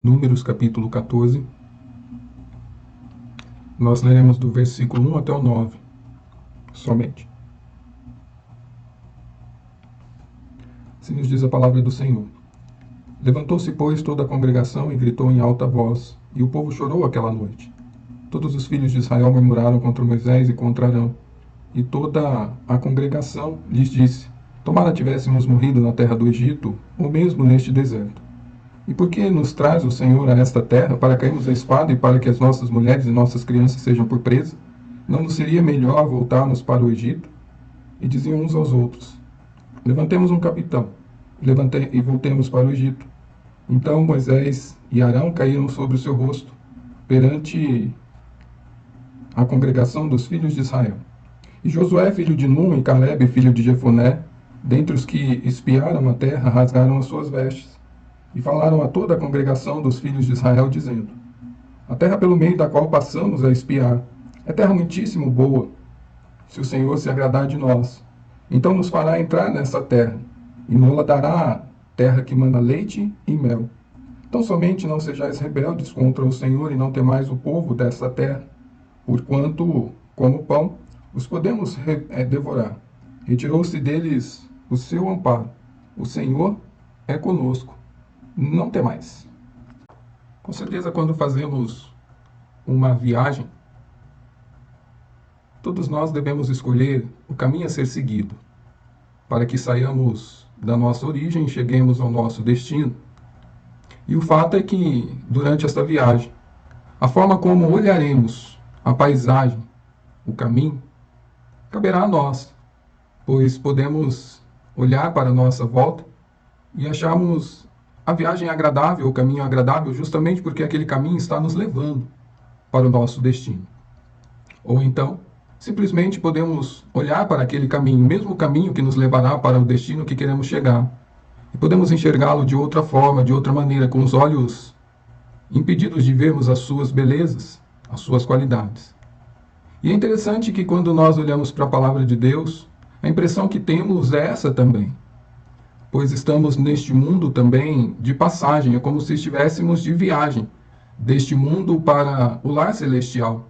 Números capítulo 14, nós leremos do versículo 1 até o 9, somente. Assim nos diz a palavra do Senhor. Levantou-se, pois, toda a congregação e gritou em alta voz, e o povo chorou aquela noite. Todos os filhos de Israel murmuraram contra Moisés e contra Arão, e toda a congregação lhes disse: Tomara tivéssemos morrido na terra do Egito, ou mesmo neste deserto. E por que nos traz o Senhor a esta terra, para cairmos à espada e para que as nossas mulheres e nossas crianças sejam por presa? Não nos seria melhor voltarmos para o Egito? E diziam uns aos outros: Levantemos um capitão, e voltemos para o Egito. Então Moisés e Arão caíram sobre o seu rosto, perante a congregação dos filhos de Israel. E Josué, filho de Num, e Calebe, filho de Jefoné, dentre os que espiaram a terra, rasgaram as suas vestes, e falaram a toda a congregação dos filhos de Israel, dizendo: A terra pelo meio da qual passamos a espiar é terra muitíssimo boa. Se o Senhor se agradar de nós, então nos fará entrar nessa terra, e nos dará terra que mana leite e mel. Então somente não sejais rebeldes contra o Senhor e não temais o povo dessa terra, porquanto, como pão, os podemos devorar. Retirou-se deles o seu amparo. O Senhor é conosco. Não temais. Com certeza, quando fazemos uma viagem, todos nós devemos escolher o caminho a ser seguido, para que saiamos da nossa origem e cheguemos ao nosso destino. E o fato é que, durante esta viagem, a forma como olharemos a paisagem, o caminho, caberá a nós, pois podemos olhar para a nossa volta e acharmos a viagem agradável, o caminho agradável, justamente porque aquele caminho está nos levando para o nosso destino. Ou então, simplesmente podemos olhar para aquele caminho, mesmo caminho que nos levará para o destino que queremos chegar, e podemos enxergá-lo de outra forma, de outra maneira, com os olhos impedidos de vermos as suas belezas, as suas qualidades. E é interessante que quando nós olhamos para a palavra de Deus, a impressão que temos é essa também, pois estamos neste mundo também de passagem, é como se estivéssemos de viagem deste mundo para o lar celestial.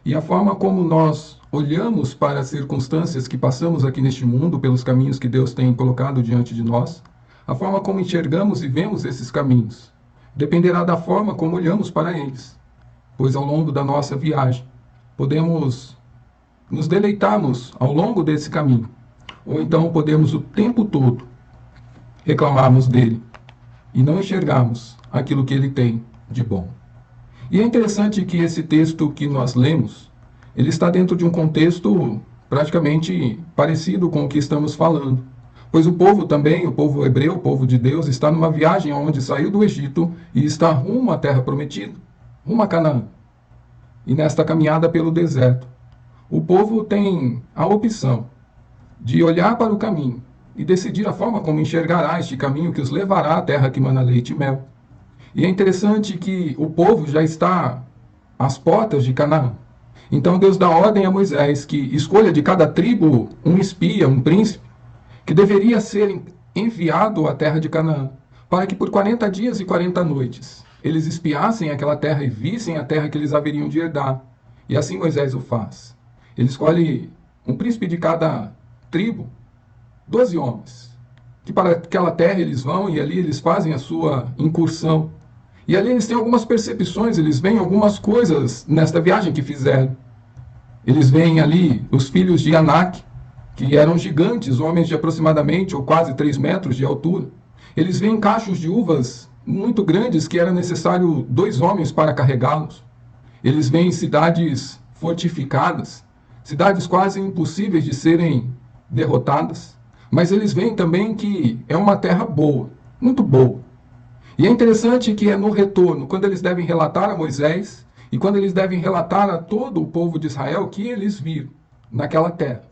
E a forma como nós olhamos para as circunstâncias que passamos aqui neste mundo, pelos caminhos que Deus tem colocado diante de nós, a forma como enxergamos e vemos esses caminhos, dependerá da forma como olhamos para eles, pois ao longo da nossa viagem podemos nos deleitarmos ao longo desse caminho, ou então podemos o tempo todo reclamarmos dele e não enxergarmos aquilo que ele tem de bom. E é interessante que esse texto que nós lemos, ele está dentro de um contexto praticamente parecido com o que estamos falando. Pois o povo também, o povo hebreu, o povo de Deus, está numa viagem onde saiu do Egito e está rumo à terra prometida, rumo a Canaã. E nesta caminhada pelo deserto, o povo tem a opção de olhar para o caminho e decidir a forma como enxergará este caminho que os levará à terra que mana leite e mel. E é interessante que o povo já está às portas de Canaã. Então Deus dá ordem a Moisés que escolha de cada tribo um espia, um príncipe, que deveria ser enviado à terra de Canaã, para que por 40 dias e 40 noites eles espiassem aquela terra e vissem a terra que eles haveriam de herdar. E assim Moisés o faz. Ele escolhe um príncipe de cada tribo, 12 homens, que para aquela terra eles vão e ali eles fazem a sua incursão. E ali eles têm algumas percepções, eles veem algumas coisas nesta viagem que fizeram. Eles veem ali os filhos de Anak, que eram gigantes, homens de aproximadamente ou quase 3 metros de altura. Eles veem cachos de uvas muito grandes que era necessário 2 homens para carregá-los. Eles veem cidades fortificadas, cidades quase impossíveis de serem derrotadas. Mas eles veem também que é uma terra boa, muito boa. E é interessante que é no retorno, quando eles devem relatar a Moisés e quando eles devem relatar a todo o povo de Israel que eles viram naquela terra,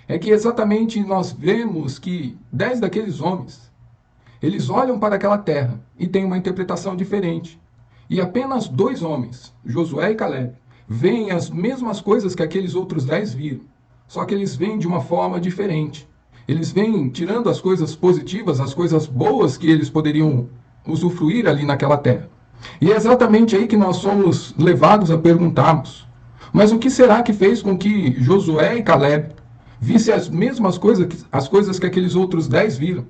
é que exatamente nós vemos que 10 daqueles homens, eles olham para aquela terra e têm uma interpretação diferente. E apenas 2 homens, Josué e Calebe, veem as mesmas coisas que aqueles outros 10 viram, só que eles veem de uma forma diferente. Eles vêm tirando as coisas positivas, as coisas boas que eles poderiam usufruir ali naquela terra. E é exatamente aí que nós somos levados a perguntarmos: mas o que será que fez com que Josué e Caleb vissem as mesmas coisas, as coisas que aqueles outros 10 viram,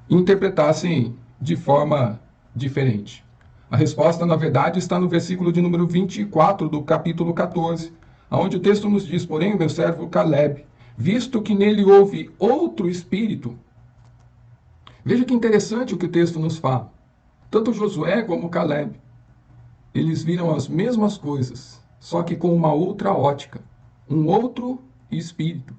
e interpretassem de forma diferente? A resposta, na verdade, está no versículo de número 24 do capítulo 14, onde o texto nos diz: porém, o meu servo Caleb, visto que nele houve outro espírito. Veja que interessante o que o texto nos fala. Tanto Josué como Caleb, eles viram as mesmas coisas, só que com uma outra ótica, um outro espírito,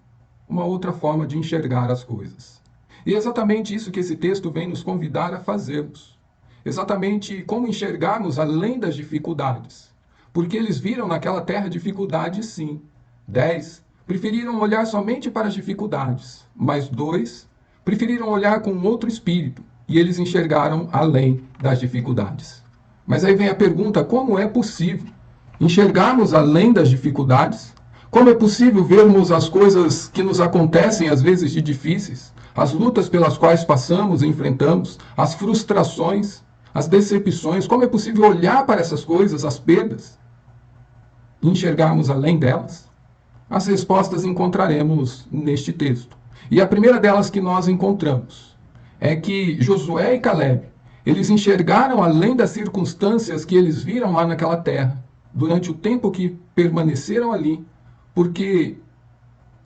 uma outra forma de enxergar as coisas. E é exatamente isso que esse texto vem nos convidar a fazermos. Exatamente como enxergarmos além das dificuldades. Porque eles viram naquela terra dificuldades, sim. 10 preferiram olhar somente para as dificuldades, mas 2 preferiram olhar com outro espírito, e eles enxergaram além das dificuldades. Mas aí vem a pergunta: como é possível enxergarmos além das dificuldades? Como é possível vermos as coisas que nos acontecem, às vezes de difíceis, as lutas pelas quais passamos e enfrentamos, as frustrações, as decepções? Como é possível olhar para essas coisas, as perdas, e enxergarmos além delas? As respostas encontraremos neste texto. E a primeira delas que nós encontramos é que Josué e Caleb, eles enxergaram além das circunstâncias que eles viram lá naquela terra, durante o tempo que permaneceram ali, porque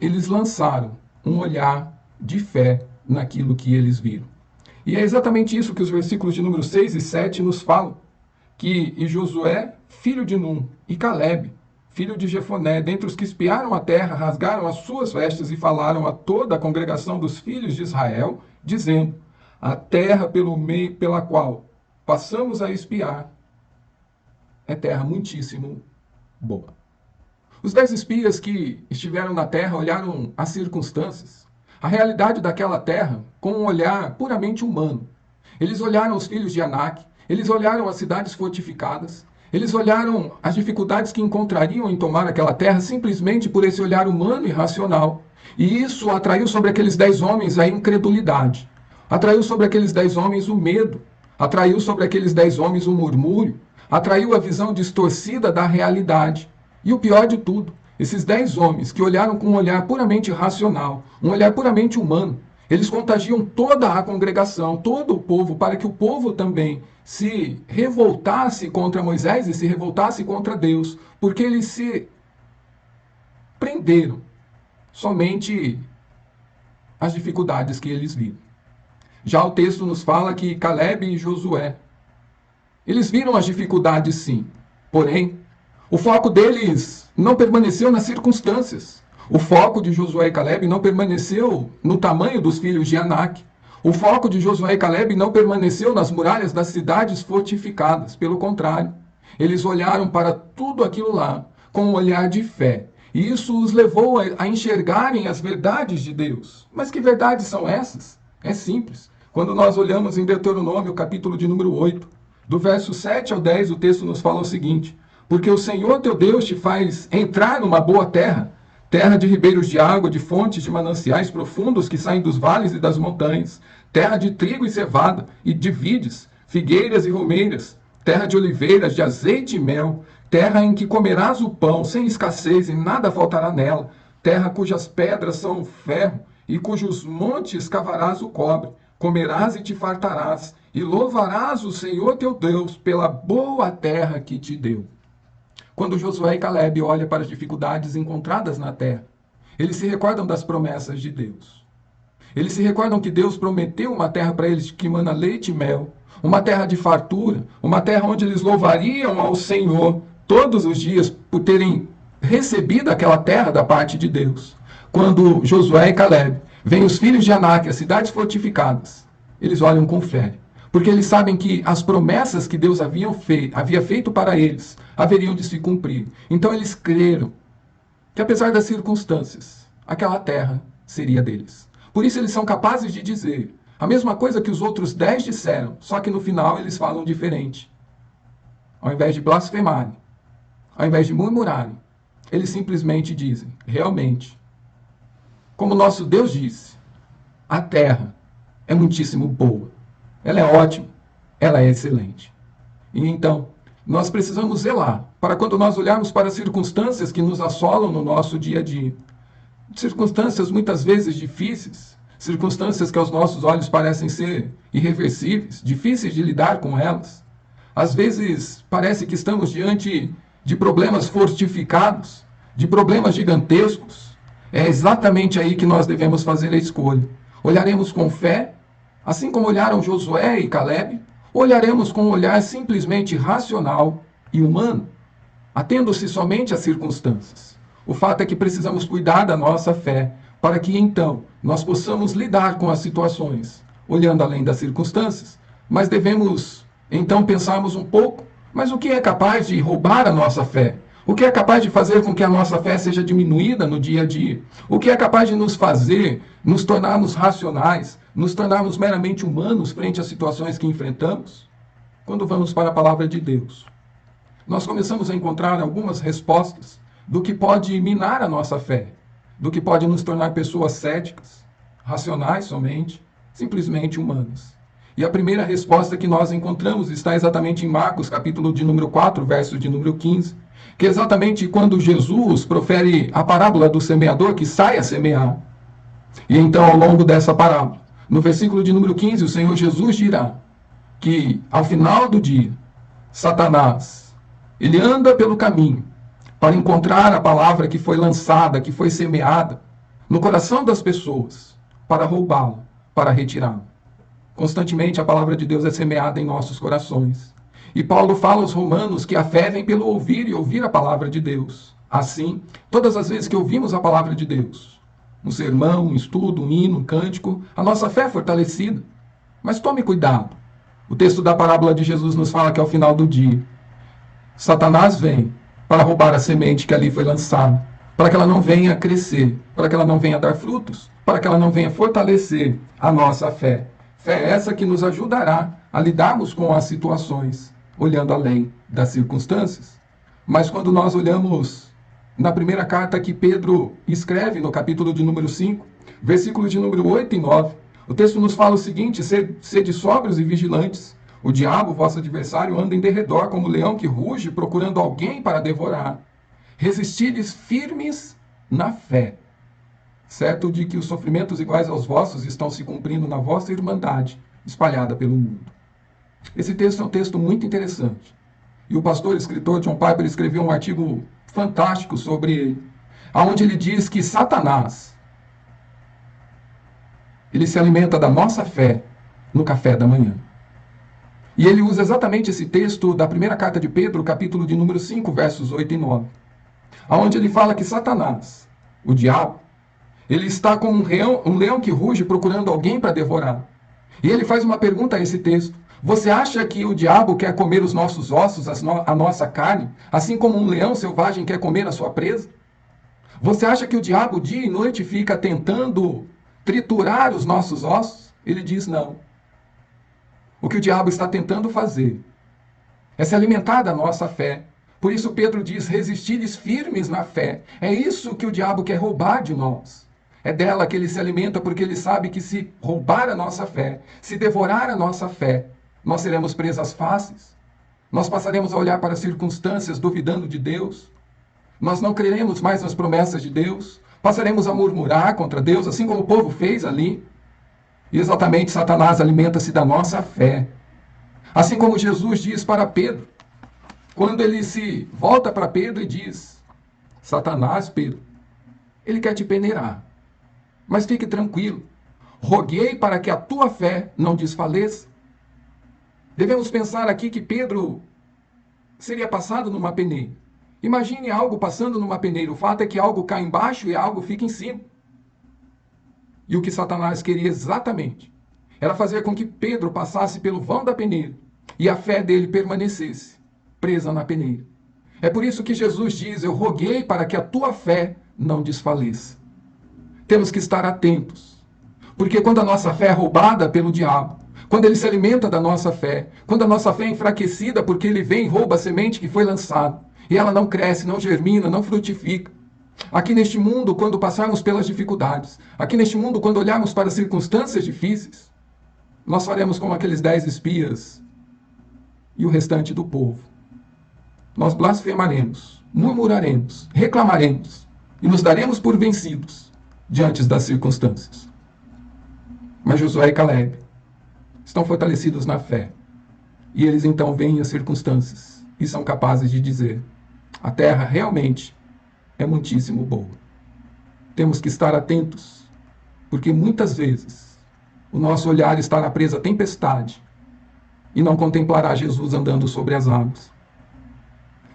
eles lançaram um olhar de fé naquilo que eles viram. E é exatamente isso que os versículos de número 6 e 7 nos falam, que e Josué, filho de Num, e Caleb, filho de Jefoné, dentre os que espiaram a terra, rasgaram as suas vestes e falaram a toda a congregação dos filhos de Israel, dizendo: a terra pelo meio pela qual passamos a espiar é terra muitíssimo boa. Os 10 espias que estiveram na terra olharam as circunstâncias, a realidade daquela terra, com um olhar puramente humano. Eles olharam os filhos de Anak, eles olharam as cidades fortificadas, eles olharam as dificuldades que encontrariam em tomar aquela terra simplesmente por esse olhar humano e racional. E isso atraiu sobre aqueles 10 homens a incredulidade. Atraiu sobre aqueles 10 homens o medo. Atraiu sobre aqueles 10 homens o murmúrio. Atraiu a visão distorcida da realidade. E o pior de tudo, esses 10 homens que olharam com um olhar puramente racional, um olhar puramente humano, eles contagiam toda a congregação, todo o povo, para que o povo também se revoltasse contra Moisés e se revoltasse contra Deus, porque eles se prenderam somente às dificuldades que eles viram. Já o texto nos fala que Caleb e Josué, eles viram as dificuldades sim, porém, o foco deles não permaneceu nas circunstâncias. O foco de Josué e Caleb não permaneceu no tamanho dos filhos de Anak. O foco de Josué e Caleb não permaneceu nas muralhas das cidades fortificadas. Pelo contrário, eles olharam para tudo aquilo lá com um olhar de fé. E isso os levou a enxergarem as verdades de Deus. Mas que verdades são essas? É simples. Quando nós olhamos em Deuteronômio, capítulo de número 8, do verso 7 ao 10, o texto nos fala o seguinte: porque o Senhor teu Deus te faz entrar numa boa terra, terra de ribeiros de água, de fontes de mananciais profundos que saem dos vales e das montanhas, terra de trigo e cevada, e de vides, figueiras e romeiras, terra de oliveiras, de azeite e mel, terra em que comerás o pão sem escassez e nada faltará nela, terra cujas pedras são ferro e cujos montes cavarás o cobre, comerás e te fartarás, e louvarás o Senhor teu Deus pela boa terra que te deu. Quando Josué e Caleb olham para as dificuldades encontradas na terra, eles se recordam das promessas de Deus. Eles se recordam que Deus prometeu uma terra para eles que emana leite e mel, uma terra de fartura, uma terra onde eles louvariam ao Senhor todos os dias por terem recebido aquela terra da parte de Deus. Quando Josué e Caleb veem os filhos de Anak, as cidades fortificadas, eles olham com fé, porque eles sabem que as promessas que Deus havia feito para eles haveriam de se cumprir. Então eles creram que, apesar das circunstâncias, aquela terra seria deles. Por isso eles são capazes de dizer a mesma coisa que os outros 10 disseram, só que no final eles falam diferente. Ao invés de blasfemarem, ao invés de murmurarem, eles simplesmente dizem: realmente, como nosso Deus disse, a terra é muitíssimo boa. Ela é ótima, ela é excelente. E então, nós precisamos zelar para quando nós olharmos para as circunstâncias que nos assolam no nosso dia a dia. Circunstâncias muitas vezes difíceis, circunstâncias que aos nossos olhos parecem ser irreversíveis, difíceis de lidar com elas. Às vezes parece que estamos diante de problemas fortificados, de problemas gigantescos. É exatamente aí que nós devemos fazer a escolha. Olharemos com fé, assim como olharam Josué e Calebe, ou olharemos com um olhar simplesmente racional e humano, atendo-se somente às circunstâncias. O fato é que precisamos cuidar da nossa fé, para que então nós possamos lidar com as situações, olhando além das circunstâncias, mas devemos então pensarmos um pouco, mas o que é capaz de roubar a nossa fé? O que é capaz de fazer com que a nossa fé seja diminuída no dia a dia? O que é capaz de nos fazer nos tornarmos racionais, nos tornarmos meramente humanos frente às situações que enfrentamos? Quando vamos para a palavra de Deus, nós começamos a encontrar algumas respostas do que pode minar a nossa fé, do que pode nos tornar pessoas céticas, racionais somente, simplesmente humanas. E a primeira resposta que nós encontramos está exatamente em Marcos, capítulo de número 4, verso de número 15, que é exatamente quando Jesus profere a parábola do semeador que sai a semear. E então, ao longo dessa parábola, no versículo de número 15, o Senhor Jesus dirá que, ao final do dia, Satanás, ele anda pelo caminho para encontrar a palavra que foi lançada, que foi semeada no coração das pessoas, para roubá-la, para retirá-la. Constantemente a palavra de Deus é semeada em nossos corações. E Paulo fala aos romanos que a fé vem pelo ouvir e ouvir a palavra de Deus. Assim, todas as vezes que ouvimos a palavra de Deus, um sermão, um estudo, um hino, um cântico, a nossa fé é fortalecida. Mas tome cuidado. O texto da parábola de Jesus nos fala que ao final do dia, Satanás vem para roubar a semente que ali foi lançada, para que ela não venha crescer, para que ela não venha dar frutos, para que ela não venha fortalecer a nossa fé. Fé essa que nos ajudará a lidarmos com as situações, olhando além das circunstâncias. Mas quando nós olhamos na primeira carta que Pedro escreve, no capítulo de número 5, versículos de número 8 e 9, o texto nos fala o seguinte: sede sóbrios e vigilantes. O diabo, vosso adversário, anda em derredor como leão que ruge, procurando alguém para devorar. Resisti-lhes firmes na fé, certo de que os sofrimentos iguais aos vossos estão se cumprindo na vossa irmandade, espalhada pelo mundo. Esse texto é um texto muito interessante. E o pastor escritor John Piper escreveu um artigo fantástico sobre ele, onde ele diz que Satanás, ele se alimenta da nossa fé no café da manhã. E ele usa exatamente esse texto da primeira carta de Pedro, capítulo de número 5, versos 8 e 9, onde ele fala que Satanás, o diabo, ele está como um leão que ruge procurando alguém para devorar. E ele faz uma pergunta a esse texto: você acha que o diabo quer comer os nossos ossos, a nossa carne, assim como um leão selvagem quer comer a sua presa? Você acha que o diabo dia e noite fica tentando triturar os nossos ossos? Ele diz não. O que o diabo está tentando fazer é se alimentar da nossa fé. Por isso Pedro diz: resistir-lhes firmes na fé. É isso que o diabo quer roubar de nós. É dela que ele se alimenta, porque ele sabe que se roubar a nossa fé, se devorar a nossa fé, nós seremos presas fáceis. Nós passaremos a olhar para as circunstâncias duvidando de Deus. Nós não creremos mais nas promessas de Deus. Passaremos a murmurar contra Deus, assim como o povo fez ali. E exatamente Satanás alimenta-se da nossa fé. Assim como Jesus diz para Pedro, quando ele se volta para Pedro e diz: Satanás, Pedro, ele quer te peneirar. Mas fique tranquilo, roguei para que a tua fé não desfaleça. Devemos pensar aqui que Pedro seria passado numa peneira. Imagine algo passando numa peneira. O fato é que algo cai embaixo e algo fica em cima. E o que Satanás queria exatamente era fazer com que Pedro passasse pelo vão da peneira e a fé dele permanecesse presa na peneira. É por isso que Jesus diz: eu roguei para que a tua fé não desfaleça. Temos que estar atentos, porque quando a nossa fé é roubada pelo diabo, quando ele se alimenta da nossa fé, quando a nossa fé é enfraquecida porque ele vem e rouba a semente que foi lançada, e ela não cresce, não germina, não frutifica. Aqui neste mundo, quando passarmos pelas dificuldades, aqui neste mundo, quando olharmos para circunstâncias difíceis, nós faremos como aqueles 10 espias e o restante do povo. Nós blasfemaremos, murmuraremos, reclamaremos e nos daremos por vencidos diante das circunstâncias. Mas Josué e Caleb estão fortalecidos na fé. E eles então veem as circunstâncias e são capazes de dizer: a terra realmente é muitíssimo boa. Temos que estar atentos, porque muitas vezes o nosso olhar estará preso à tempestade e não contemplará Jesus andando sobre as águas.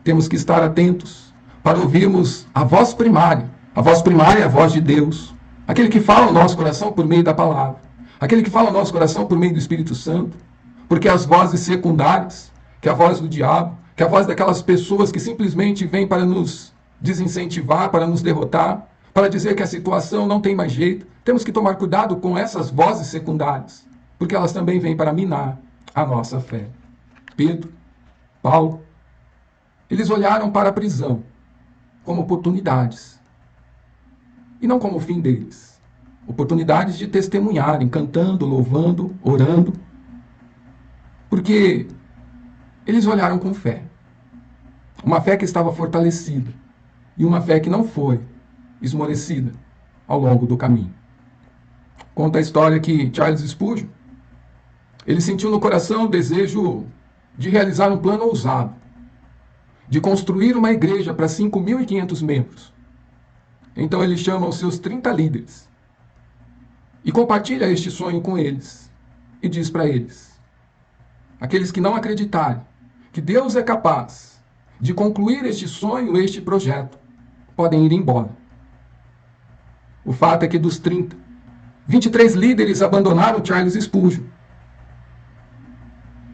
Temos que estar atentos para ouvirmos a voz primária. A voz primária é a voz de Deus, aquele que fala ao nosso coração por meio da palavra, aquele que fala ao nosso coração por meio do Espírito Santo, porque as vozes secundárias, que é a voz do diabo, que é a voz daquelas pessoas que simplesmente vêm para nos desincentivar, para nos derrotar, para dizer que a situação não tem mais jeito, temos que tomar cuidado com essas vozes secundárias, porque elas também vêm para minar a nossa fé. Pedro, Paulo, eles olharam para a prisão como oportunidades e não como o fim deles. Oportunidades de testemunharem, cantando, louvando, orando, porque eles olharam com fé. Uma fé que estava fortalecida e uma fé que não foi esmorecida ao longo do caminho. Conta a história que Charles Spurgeon, ele sentiu no coração o desejo de realizar um plano ousado, de construir uma igreja para 5.500 membros. Então ele chama os seus 30 líderes e compartilha este sonho com eles e diz para eles: aqueles que não acreditarem que Deus é capaz de concluir este sonho, este projeto, podem ir embora. O fato é que dos 30, 23 líderes abandonaram Charles Spurgeon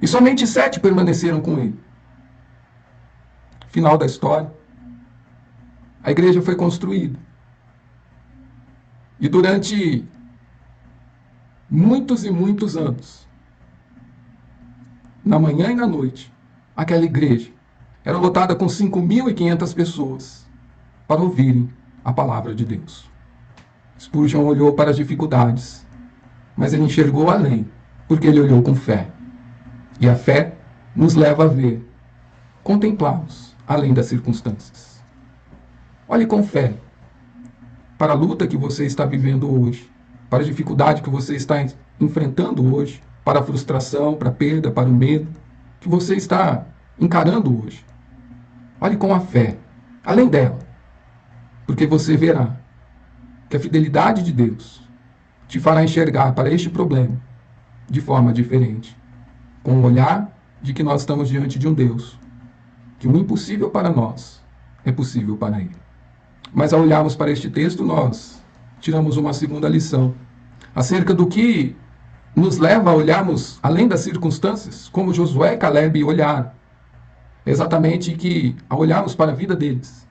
e somente 7 permaneceram com ele. Final da história, a igreja foi construída. E durante muitos e muitos anos, na manhã e na noite, aquela igreja era lotada com 5.500 pessoas para ouvirem a palavra de Deus. Spurgeon olhou para as dificuldades, mas ele enxergou além, porque ele olhou com fé. E a fé nos leva a ver, contemplá-los além das circunstâncias. Olhe com fé para a luta que você está vivendo hoje, para a dificuldade que você está enfrentando hoje, para a frustração, para a perda, para o medo que você está encarando hoje. Olhe com a fé, além dela, porque você verá que a fidelidade de Deus te fará enxergar para este problema de forma diferente, com o olhar de que nós estamos diante de um Deus, que o impossível para nós é possível para Ele. Mas ao olharmos para este texto, nós tiramos uma segunda lição acerca do que nos leva a olharmos além das circunstâncias, como Josué e Caleb olharam. Exatamente que, ao olharmos para a vida deles,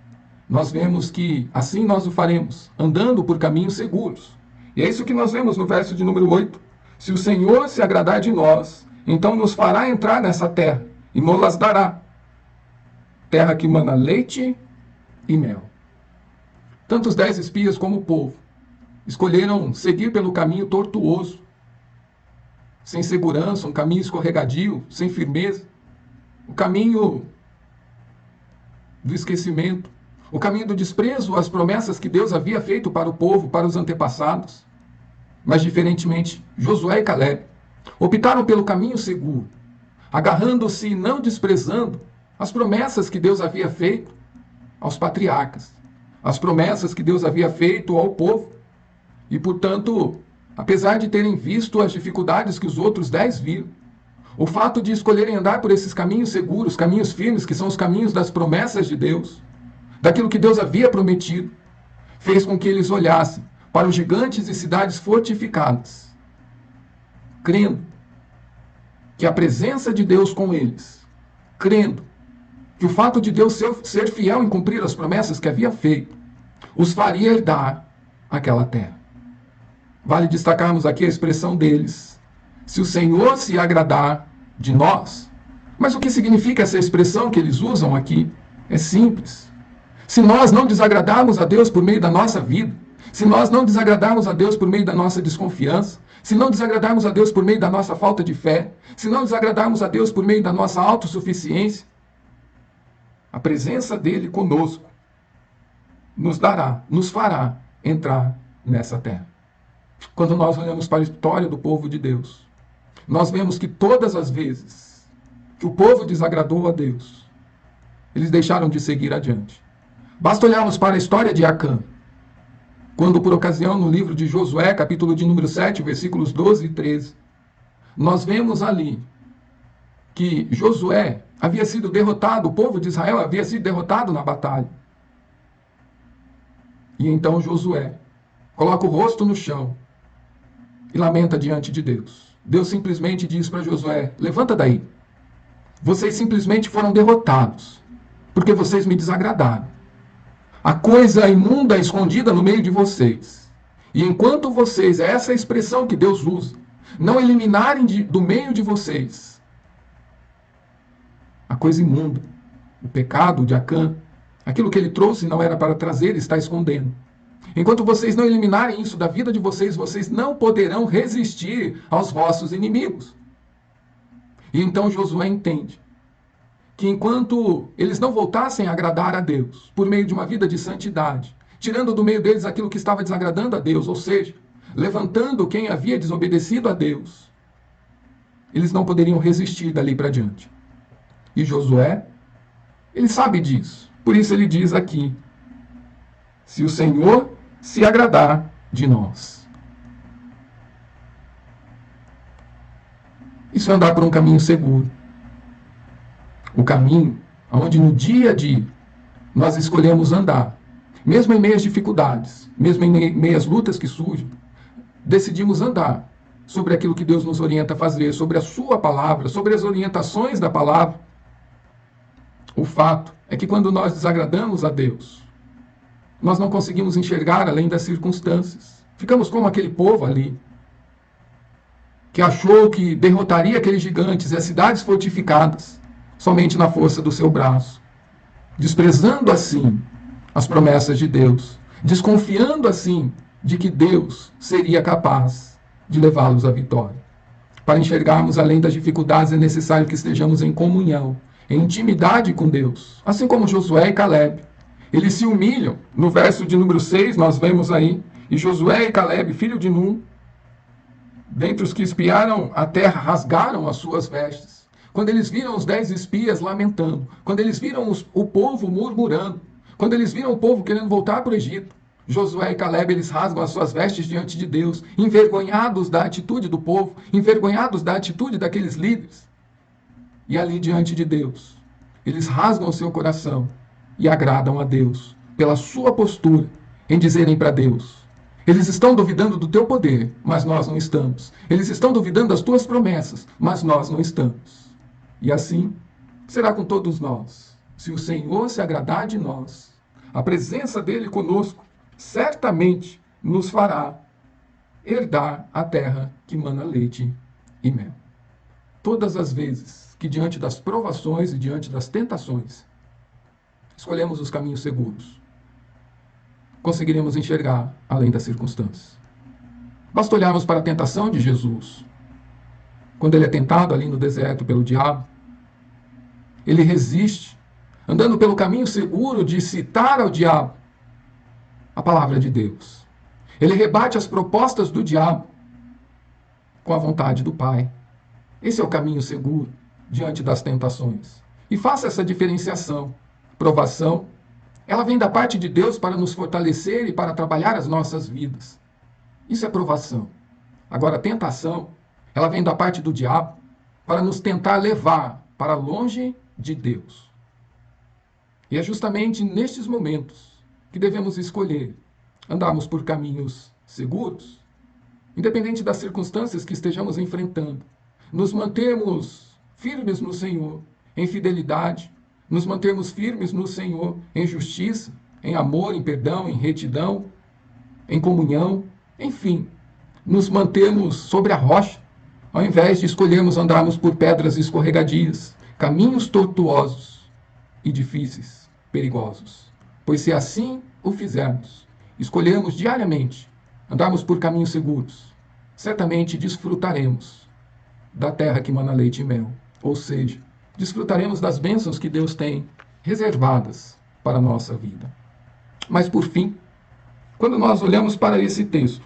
nós vemos que assim nós o faremos, andando por caminhos seguros. E é isso que nós vemos no verso de número 8. Se o Senhor se agradar de nós, então nos fará entrar nessa terra e nos dará. Terra que mana leite e mel. Tanto os 10 espias como o povo escolheram seguir pelo caminho tortuoso, sem segurança, um caminho escorregadio, sem firmeza, o caminho do esquecimento, o caminho do desprezo às promessas que Deus havia feito para o povo, para os antepassados. Mas, diferentemente, Josué e Caleb optaram pelo caminho seguro, agarrando-se e não desprezando as promessas que Deus havia feito aos patriarcas, as promessas que Deus havia feito ao povo. E, portanto, apesar de terem visto as dificuldades que os outros 10 viram, o fato de escolherem andar por esses caminhos seguros, caminhos firmes, que são os caminhos das promessas de Deus, daquilo que Deus havia prometido, fez com que eles olhassem para os gigantes e cidades fortificadas, crendo que a presença de Deus com eles, crendo que o fato de Deus ser fiel em cumprir as promessas que havia feito, os faria herdar aquela terra. Vale destacarmos aqui a expressão deles: se o Senhor se agradar de nós. Mas o que significa essa expressão que eles usam aqui? É simples. Se nós não desagradarmos a Deus por meio da nossa vida, se nós não desagradarmos a Deus por meio da nossa desconfiança, se não desagradarmos a Deus por meio da nossa falta de fé, se não desagradarmos a Deus por meio da nossa autossuficiência, a presença dele conosco nos fará entrar nessa terra. Quando nós olhamos para a história do povo de Deus, nós vemos que todas as vezes que o povo desagradou a Deus, eles deixaram de seguir adiante. Basta olharmos para a história de Acã, quando por ocasião no livro de Josué, capítulo de número 7, versículos 12 e 13, nós vemos ali que Josué havia sido derrotado, o povo de Israel havia sido derrotado na batalha. E então Josué coloca o rosto no chão e lamenta diante de Deus. Deus simplesmente diz para Josué: levanta daí. Vocês simplesmente foram derrotados, porque vocês me desagradaram. A coisa imunda escondida no meio de vocês. E enquanto vocês, essa é a expressão que Deus usa, não eliminarem do meio de vocês a coisa imunda, o pecado de Acã, aquilo que ele trouxe não era para trazer, ele está escondendo. Enquanto vocês não eliminarem isso da vida de vocês, vocês não poderão resistir aos vossos inimigos. E então Josué entende que enquanto eles não voltassem a agradar a Deus por meio de uma vida de santidade, tirando do meio deles aquilo que estava desagradando a Deus, ou seja, levantando quem havia desobedecido a Deus, eles não poderiam resistir dali para diante. E Josué, ele sabe disso. Por isso ele diz aqui: se o Senhor se agradar de nós. Isso é andar por um caminho seguro. O caminho onde no dia a dia nós escolhemos andar. Mesmo em meio às dificuldades, mesmo em meio às lutas que surgem, decidimos andar sobre aquilo que Deus nos orienta a fazer, sobre a sua palavra, sobre as orientações da palavra. O fato é que quando nós desagradamos a Deus, nós não conseguimos enxergar além das circunstâncias. Ficamos como aquele povo ali, que achou que derrotaria aqueles gigantes e as cidades fortificadas somente na força do seu braço, desprezando assim as promessas de Deus, desconfiando assim de que Deus seria capaz de levá-los à vitória. Para enxergarmos além das dificuldades é necessário que estejamos em comunhão, em intimidade com Deus, assim como Josué e Caleb. Eles se humilham. No verso de número 6, nós vemos aí, e Josué e Caleb, filho de Nun, dentre os que espiaram a terra, rasgaram as suas vestes. Quando eles viram os 10 espias lamentando, quando eles viram o povo murmurando, quando eles viram o povo querendo voltar para o Egito, Josué e Caleb, eles rasgam as suas vestes diante de Deus, envergonhados da atitude do povo, envergonhados da atitude daqueles líderes. E ali diante de Deus, eles rasgam o seu coração e agradam a Deus pela sua postura em dizerem para Deus: eles estão duvidando do teu poder, mas nós não estamos. Eles estão duvidando das tuas promessas, mas nós não estamos. E assim será com todos nós. Se o Senhor se agradar de nós, a presença dele conosco certamente nos fará herdar a terra que mana leite e mel. Todas as vezes que diante das provações e diante das tentações escolhemos os caminhos seguros, conseguiremos enxergar além das circunstâncias. Basta olharmos para a tentação de Jesus. Quando ele é tentado ali no deserto pelo diabo, ele resiste, andando pelo caminho seguro de citar ao diabo a palavra de Deus. Ele rebate as propostas do diabo com a vontade do Pai. Esse é o caminho seguro diante das tentações. E faça essa diferenciação. Provação, ela vem da parte de Deus para nos fortalecer e para trabalhar as nossas vidas. Isso é provação. Agora, a tentação, ela vem da parte do diabo para nos tentar levar para longe de Deus. E é justamente nestes momentos que devemos escolher andarmos por caminhos seguros, independente das circunstâncias que estejamos enfrentando, nos mantermos firmes no Senhor, em fidelidade, nos mantermos firmes no Senhor, em justiça, em amor, em perdão, em retidão, em comunhão, enfim, nos mantermos sobre a rocha, ao invés de escolhermos andarmos por pedras escorregadias, caminhos tortuosos e difíceis, perigosos. Pois se assim o fizermos, escolhermos diariamente andarmos por caminhos seguros, certamente desfrutaremos da terra que mana leite e mel. Ou seja, desfrutaremos das bênçãos que Deus tem reservadas para a nossa vida. Mas, por fim, quando nós olhamos para esse texto,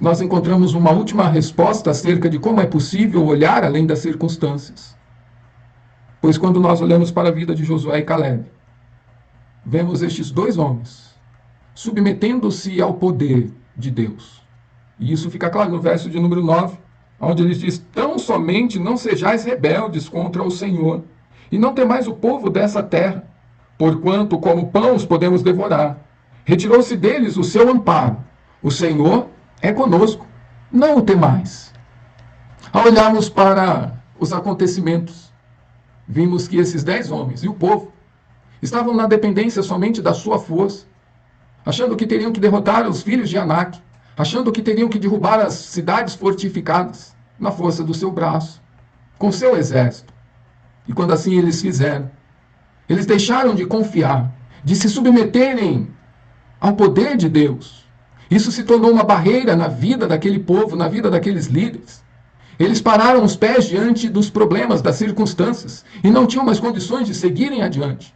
nós encontramos uma última resposta acerca de como é possível olhar além das circunstâncias. Pois quando nós olhamos para a vida de Josué e Caleb, vemos estes dois homens submetendo-se ao poder de Deus. E isso fica claro no verso de número 9, onde ele diz: tão somente não sejais rebeldes contra o Senhor, e não temais o povo dessa terra, porquanto como pão os podemos devorar. Retirou-se deles o seu amparo. O Senhor é conosco, não o temais. Ao olharmos para os acontecimentos, vimos que esses 10 homens e o povo estavam na dependência somente da sua força, achando que teriam que derrotar os filhos de Anak, achando que teriam que derrubar as cidades fortificadas na força do seu braço, com seu exército. E quando assim eles fizeram, eles deixaram de confiar, de se submeterem ao poder de Deus. Isso se tornou uma barreira na vida daquele povo, na vida daqueles líderes. Eles pararam os pés diante dos problemas, das circunstâncias, e não tinham mais condições de seguirem adiante.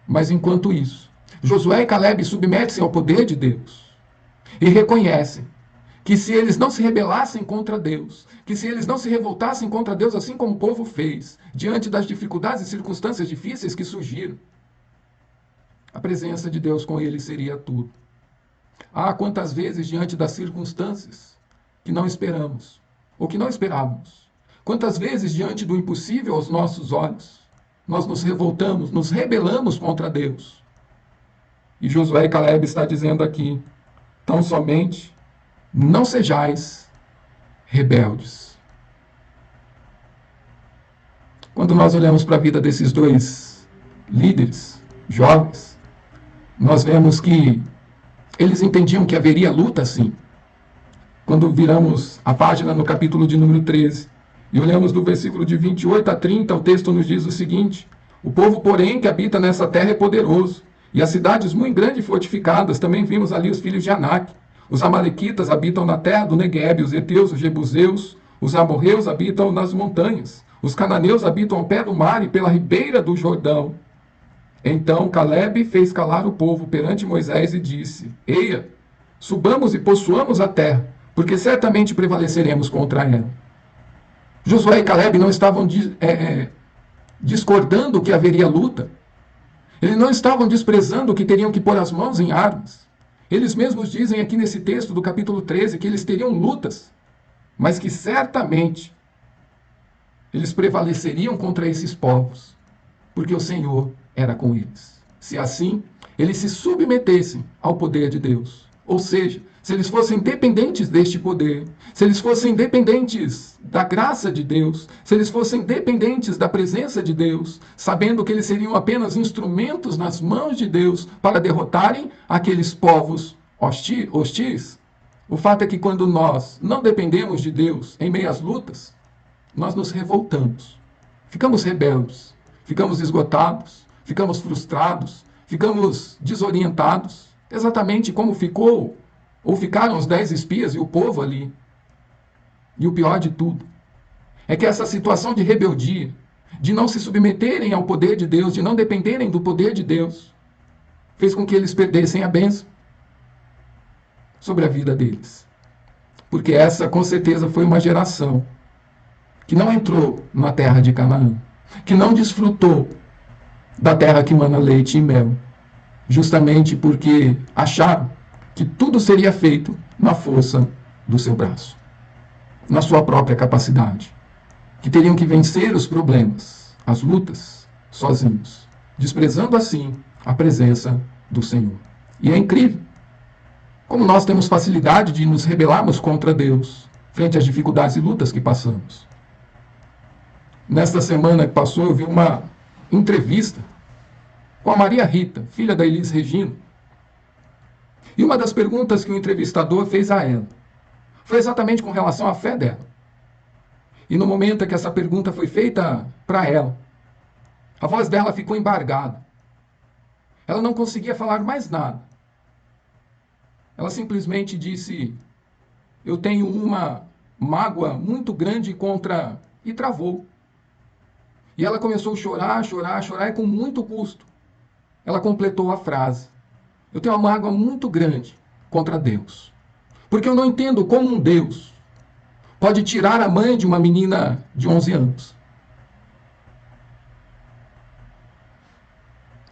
Mas enquanto isso, Josué e Caleb submetem-se ao poder de Deus e reconhecem que se eles não se rebelassem contra Deus, que se eles não se revoltassem contra Deus, assim como o povo fez, diante das dificuldades e circunstâncias difíceis que surgiram, a presença de Deus com eles seria tudo. Ah, quantas vezes diante das circunstâncias que não esperamos, ou que não esperávamos, quantas vezes diante do impossível aos nossos olhos, nós nos revoltamos, nos rebelamos contra Deus. E Josué e Caleb está dizendo aqui: tão somente não sejais rebeldes. Quando nós olhamos para a vida desses dois líderes, jovens, nós vemos que eles entendiam que haveria luta, sim. Quando viramos a página no capítulo de número 13 e olhamos do versículo de 28 a 30, o texto nos diz o seguinte: o povo, porém, que habita nessa terra é poderoso, e as cidades muito grandes e fortificadas. Também vimos ali os filhos de Anak. Os amalequitas habitam na terra do Neguebe, os heteus, os jebuseus, os amorreus habitam nas montanhas, os cananeus habitam ao pé do mar e pela ribeira do Jordão. Então Caleb fez calar o povo perante Moisés e disse: eia, subamos e possuamos a terra, porque certamente prevaleceremos contra ela. Josué e Caleb não estavam discordando que haveria luta. Eles não estavam desprezando que teriam que pôr as mãos em armas. Eles mesmos dizem aqui nesse texto do capítulo 13 que eles teriam lutas, mas que certamente eles prevaleceriam contra esses povos, porque o Senhor era com eles. Se assim, eles se submetessem ao poder de Deus. Ou seja, se eles fossem dependentes deste poder, se eles fossem dependentes da graça de Deus, se eles fossem dependentes da presença de Deus, sabendo que eles seriam apenas instrumentos nas mãos de Deus para derrotarem aqueles povos hostis, o fato é que quando nós não dependemos de Deus em meio às lutas, nós nos revoltamos, ficamos rebeldes, ficamos esgotados, ficamos frustrados, ficamos desorientados, exatamente como ficou ou ficaram os 10 espias e o povo ali. E o pior de tudo é que essa situação de rebeldia, de não se submeterem ao poder de Deus, de não dependerem do poder de Deus, fez com que eles perdessem a bênção sobre a vida deles. Porque essa, com certeza, foi uma geração que não entrou na terra de Canaã, que não desfrutou da terra que mana leite e mel, justamente porque acharam que tudo seria feito na força do seu braço, na sua própria capacidade, que teriam que vencer os problemas, as lutas, sozinhos, desprezando assim a presença do Senhor. E é incrível como nós temos facilidade de nos rebelarmos contra Deus frente às dificuldades e lutas que passamos. Nesta semana que passou, eu vi uma entrevista com a Maria Rita, filha da Elis Regina. E uma das perguntas que o entrevistador fez a ela foi exatamente com relação à fé dela. E no momento em que essa pergunta foi feita para ela, a voz dela ficou embargada. Ela não conseguia falar mais nada. Ela simplesmente disse: eu tenho uma mágoa muito grande contra... E travou. E ela começou a chorar, chorar, chorar, e com muito custo ela completou a frase: eu tenho uma mágoa muito grande contra Deus. Porque eu não entendo como um Deus pode tirar a mãe de uma menina de 11 anos.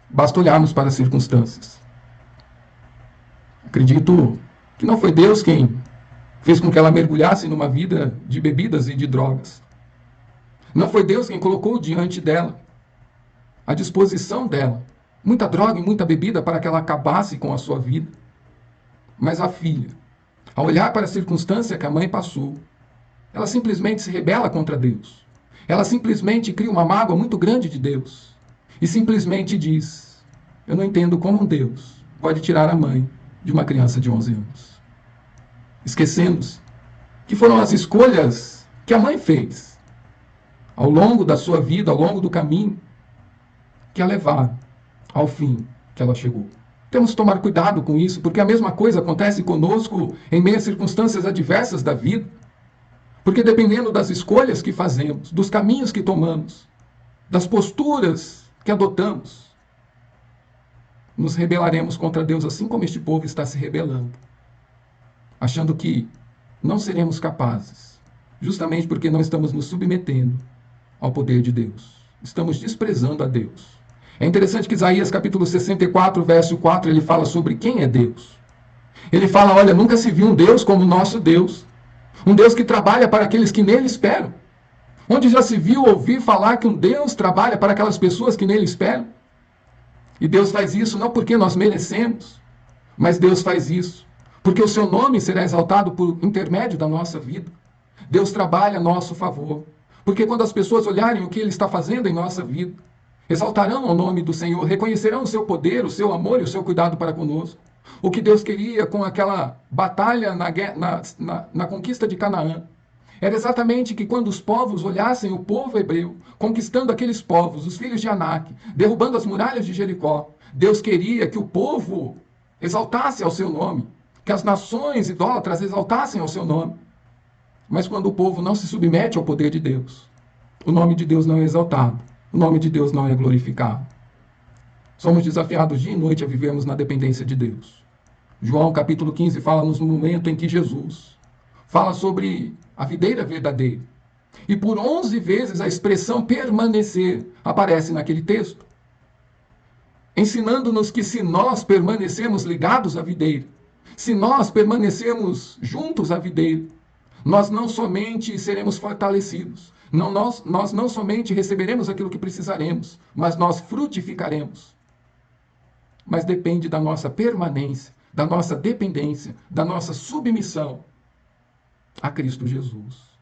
Basta olharmos para as circunstâncias. Acredito que não foi Deus quem fez com que ela mergulhasse numa vida de bebidas e de drogas. Não foi Deus quem colocou diante dela, à disposição dela, muita droga e muita bebida para que ela acabasse com a sua vida. Mas a filha, ao olhar para a circunstância que a mãe passou, ela simplesmente se rebela contra Deus. Ela simplesmente cria uma mágoa muito grande de Deus. E simplesmente diz: eu não entendo como um Deus pode tirar a mãe de uma criança de 11 anos. Esquecendo-se que foram as escolhas que a mãe fez ao longo da sua vida, ao longo do caminho, que a levaram ao fim que ela chegou. Temos que tomar cuidado com isso, porque a mesma coisa acontece conosco em meio a circunstâncias adversas da vida. Porque dependendo das escolhas que fazemos, dos caminhos que tomamos, das posturas que adotamos, nos rebelaremos contra Deus, assim como este povo está se rebelando, achando que não seremos capazes, justamente porque não estamos nos submetendo ao poder de Deus. Estamos desprezando a Deus. É interessante que Isaías capítulo 64, verso 4, ele fala sobre quem é Deus. Ele fala: olha, nunca se viu um Deus como o nosso Deus. Um Deus que trabalha para aqueles que nele esperam. Onde já se viu ouvir falar que um Deus trabalha para aquelas pessoas que nele esperam? E Deus faz isso não porque nós merecemos, mas Deus faz isso porque o seu nome será exaltado por intermédio da nossa vida. Deus trabalha a nosso favor. Porque quando as pessoas olharem o que Ele está fazendo em nossa vida, exaltarão o nome do Senhor, reconhecerão o seu poder, o seu amor e o seu cuidado para conosco. O que Deus queria com aquela batalha na conquista de Canaã era exatamente que quando os povos olhassem o povo hebreu, conquistando aqueles povos, os filhos de Anak, derrubando as muralhas de Jericó, Deus queria que o povo exaltasse ao seu nome, que as nações idólatras exaltassem ao seu nome. Mas quando o povo não se submete ao poder de Deus, o nome de Deus não é exaltado, o nome de Deus não é glorificado. Somos desafiados dia e noite a vivermos na dependência de Deus. João capítulo 15 fala-nos no momento em que Jesus fala sobre a videira verdadeira. E por 11 vezes a expressão permanecer aparece naquele texto, ensinando-nos que se nós permanecermos ligados à videira, se nós permanecermos juntos à videira, nós não somente seremos fortalecidos, nós não somente receberemos aquilo que precisaremos, mas nós frutificaremos. Mas depende da nossa permanência, da nossa dependência, da nossa submissão a Cristo Jesus.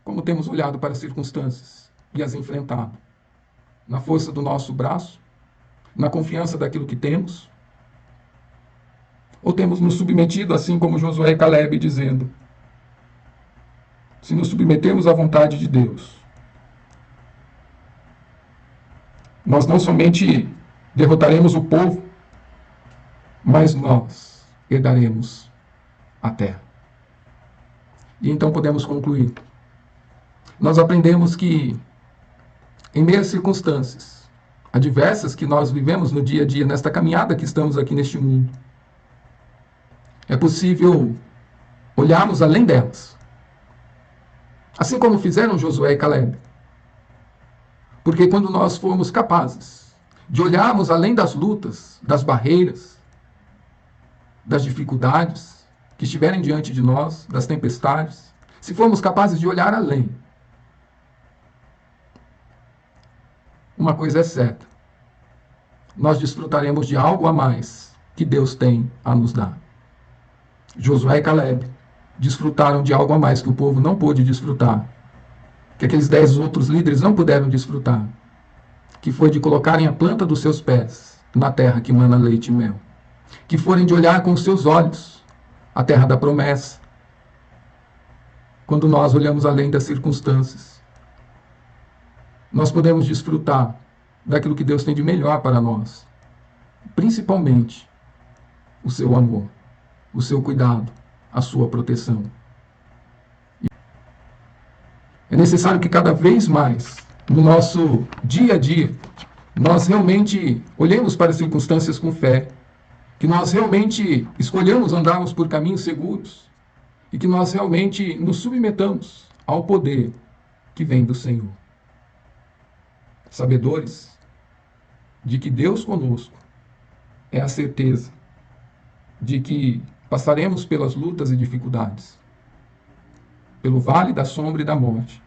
Como temos olhado para as circunstâncias e as enfrentado? Na força do nosso braço? Na confiança daquilo que temos? Ou temos nos submetido, assim como Josué e Caleb, dizendo: se nos submetermos à vontade de Deus, nós não somente derrotaremos o povo, mas nós herdaremos a terra. E então podemos concluir. Nós aprendemos que, em meio às circunstâncias adversas que nós vivemos no dia a dia, nesta caminhada que estamos aqui neste mundo, é possível olharmos além delas, assim como fizeram Josué e Caleb. Porque quando nós formos capazes de olharmos além das lutas, das barreiras, das dificuldades que estiverem diante de nós, das tempestades, se formos capazes de olhar além, uma coisa é certa: nós desfrutaremos de algo a mais que Deus tem a nos dar. Josué e Caleb desfrutaram de algo a mais que o povo não pôde desfrutar, que aqueles 10 outros líderes não puderam desfrutar, que foi de colocarem a planta dos seus pés na terra que mana leite e mel, que forem de olhar com os seus olhos a terra da promessa. Quando nós olhamos além das circunstâncias, nós podemos desfrutar daquilo que Deus tem de melhor para nós, principalmente o seu amor, o seu cuidado, a sua proteção. É necessário que cada vez mais, no nosso dia a dia, nós realmente olhemos para as circunstâncias com fé, que nós realmente escolhamos andarmos por caminhos seguros e que nós realmente nos submetamos ao poder que vem do Senhor. Sabedores de que Deus conosco é a certeza de que passaremos pelas lutas e dificuldades, pelo vale da sombra e da morte,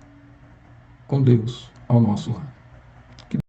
com Deus ao nosso lado.